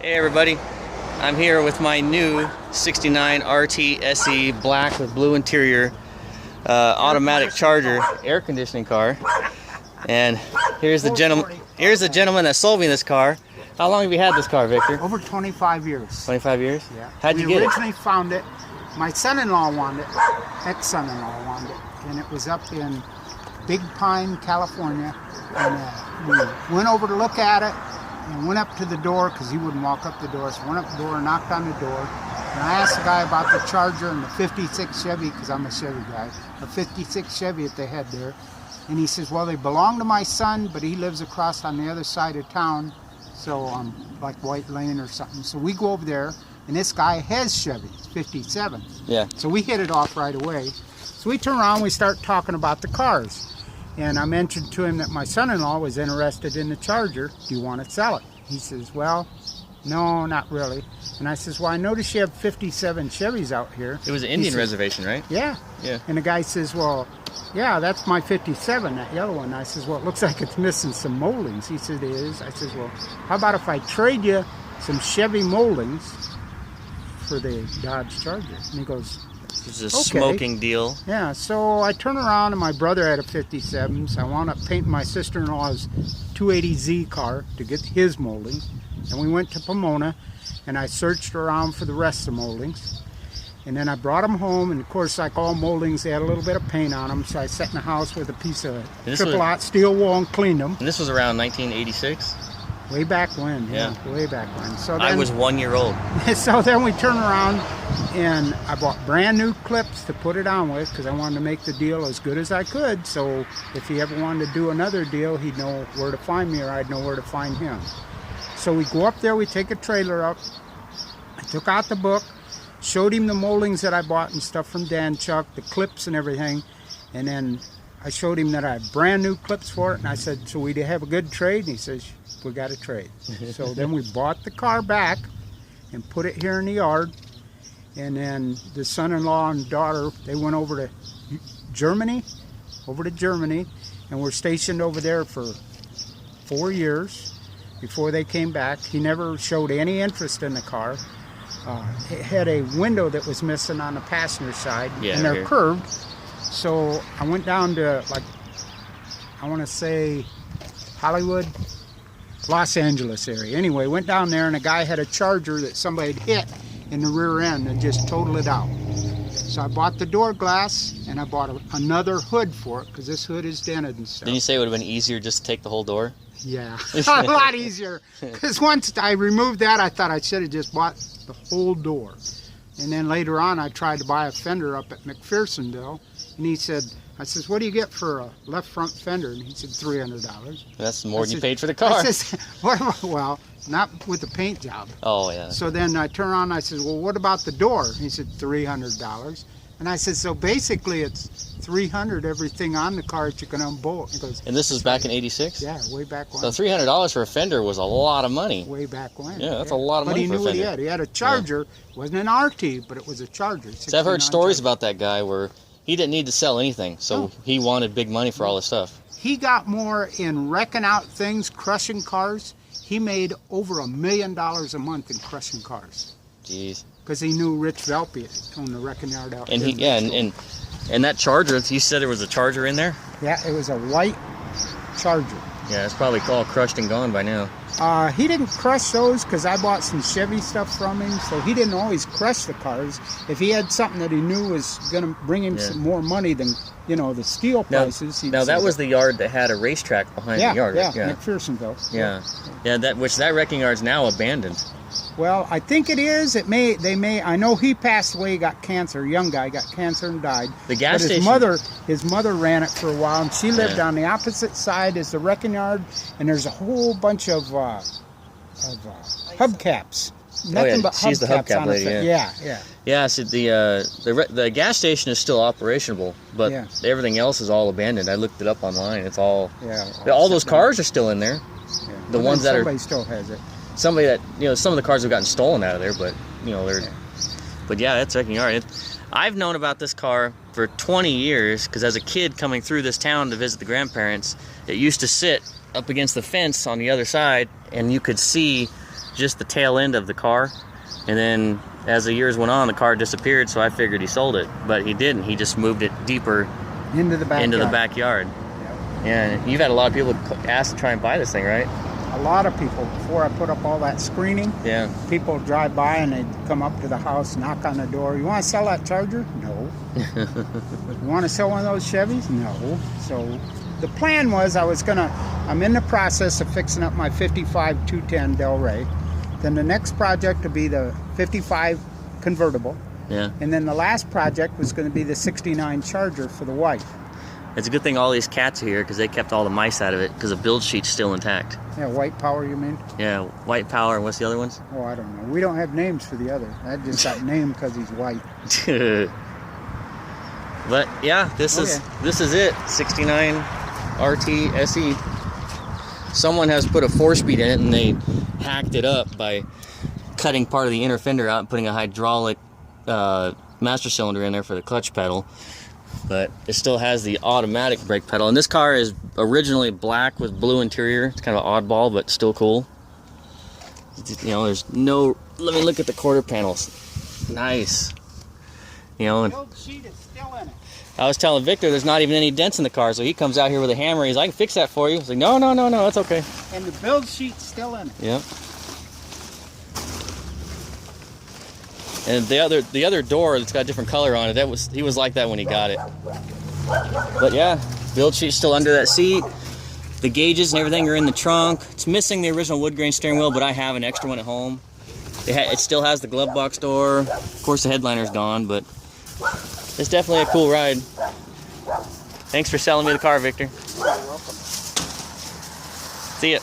Hey everybody, I'm here with my new 69 RT SE black with blue interior automatic charger air conditioning car. And here's the gentleman that sold me this car. How long have you had this car, Victor? Over 25 years. 25 years? Yeah. How'd you get it? We originally found it. My son-in-law wanted it. Ex-son-in-law wanted it. And it was up in Big Pine, California. And we went over to look at it and went up to the door because he wouldn't walk up the door. So went up the door and knocked on the door. And I asked the guy about the Charger and the 56 Chevy, because I'm a Chevy guy, a 56 Chevy that they had there. And he says, well, they belong to my son, but he lives across on the other side of town. So like White Lane or something. So we go over there, and this guy has Chevys, 57. Yeah. So we hit it off right away. So we turn around, we start talking about the cars. And I mentioned to him that my son-in-law was interested in the Charger. Do you want to sell it? He says, well, no, not really. And I says, well, I noticed you have 57 Chevys out here. It was an Indian reservation, right? Yeah. Yeah. And the guy says, well, yeah, that's my 57, that yellow one. I says, well, it looks like it's missing some moldings. He said, it is. I says, well, how about if I trade you some Chevy moldings for the Dodge Charger? And he goes, This is a smoking deal. yeah. So I turn around, and my brother had a 57, so I wound up painting my sister-in-law's 280Z car to get his moldings. And we went to Pomona, and I searched around for the rest of the moldings. And then I brought them home, and of course, like all moldings, they had a little bit of paint on them. So I sat in the house with a piece of triple-aught steel wool and cleaned them. And this was around 1986? Way back when, yeah. Way back when. So then, I was 1 year old. So then we turned around, and I bought brand new clips to put it on with, because I wanted to make the deal as good as I could. So if he ever wanted to do another deal, he'd know where to find me, or I'd know where to find him. So we go up there, we take a trailer up. I took out the book, showed him the moldings that I bought and stuff from Dan Chuck, the clips and everything. And then I showed him that I had brand new clips for it. And I said, so we have a good trade? And he says, we got a trade. So then we bought the car back and put it here in the yard. And then the son-in-law and daughter, they went over to Germany, and were stationed over there for 4 years before they came back. He never showed any interest in the car. It had a window that was missing on the passenger side, and they're curved. So I went down to, like, I want to say Hollywood, Los Angeles area. Anyway, went down there, and a guy had a Charger that somebody had hit in the rear end and just totaled it out. So I bought the door glass, and I bought another hood for it, because this hood is dented and stuff. Didn't you say it would have been easier just to take the whole door? Yeah, a lot easier. Because once I removed that, I thought I should have just bought the whole door. And then later on, I tried to buy a fender up at McPhersonville, and he said, I says, what do you get for a left front fender? And he said, $300. That's more than you paid for the car. I says, well, not with the paint job. Oh, yeah. So then I turn around and I said, well, what about the door? And he said, $300. And I said, so basically it's $300 everything on the car that you can unbolt. He goes, and this was back in '86? Yeah, way back when. So $300 for a fender was a lot of money. Way back when. Yeah, that's a lot of money for a fender. But he knew what he had. He had a Charger. It wasn't an RT, but it was a Charger. So I've heard stories about that guy where he didn't need to sell anything, so he wanted big money for all this stuff. He got more in wrecking out things, crushing cars. He made over $1 million a month in crushing cars. Jeez. Because he knew Rich Velpe owned the wrecking yard out and there. And that Charger, you said there was a Charger in there? Yeah, it was a white Charger. Yeah, it's probably all crushed and gone by now. He didn't crush those because I bought some Chevy stuff from him, so he didn't always crush the cars. If he had something that he knew was going to bring him some more money than, the steel prices. Now that was the yard that had a racetrack behind the yard. Yeah, McPhersonville. Yeah, that wrecking yard's now abandoned. Well, I think it is. They may. I know he passed away. He got cancer. A young guy got cancer and died. The gas station. His mother ran it for a while, and she lived on the opposite side as the wrecking yard. And there's a whole bunch of hubcaps. Nothing but she's the hubcap lady. Yeah. So the gas station is still operational, but everything else is all abandoned. I looked it up online. It's all all those cars are still in there. Yeah. The ones that somebody still has it. Somebody that some of the cars have gotten stolen out of there, but they're. But yeah, that's wrecking yard. I've known about this car for 20 years because as a kid coming through this town to visit the grandparents, it used to sit up against the fence on the other side, and you could see just the tail end of the car, and then as the years went on, the car disappeared, so I figured he sold it, but he didn't. He just moved it deeper into the backyard. Yep. And you've had a lot of people ask to try and buy this thing, right? A lot of people, before I put up all that screening, Yeah. people drive by and they come up to the house, knock on the door. You want to sell that Charger? No. You want to sell one of those Chevys? No. So the plan was I'm in the process of fixing up my 55 210 Del Rey. Then the next project will be the 55 convertible. Yeah. And then the last project was going to be the 69 Charger for the wife. It's a good thing all these cats are here because they kept all the mice out of it because the build sheet's still intact. Yeah, White Power, you mean? Yeah, White Power, and what's the other ones? Oh, I don't know. We don't have names for the other. That just got named because he's white. But yeah, this is it. 69 RT SE. Someone has put a 4-speed in it and they hacked it up by cutting part of the inner fender out and putting a hydraulic master cylinder in there for the clutch pedal. But it still has the automatic brake pedal. And this car is originally black with blue interior. It's kind of an oddball, but still cool. You know, there's no... Let me look at the quarter panels. Nice. You know, and The build sheet is still in it. I was telling Victor there's not even any dents in the car, so he comes out here with a hammer. He's like, I can fix that for you. I was like, no, it's okay. And the build sheet's still in it. Yep. And the other door that's got a different color on it, he was like that when he got it. But yeah, build sheet's still under that seat. The gauges and everything are in the trunk. It's missing the original wood grain steering wheel, but I have an extra one at home. It still has the glove box door. Of course, the headliner's gone, but it's definitely a cool ride. Thanks for selling me the car, Victor. You're welcome. See ya.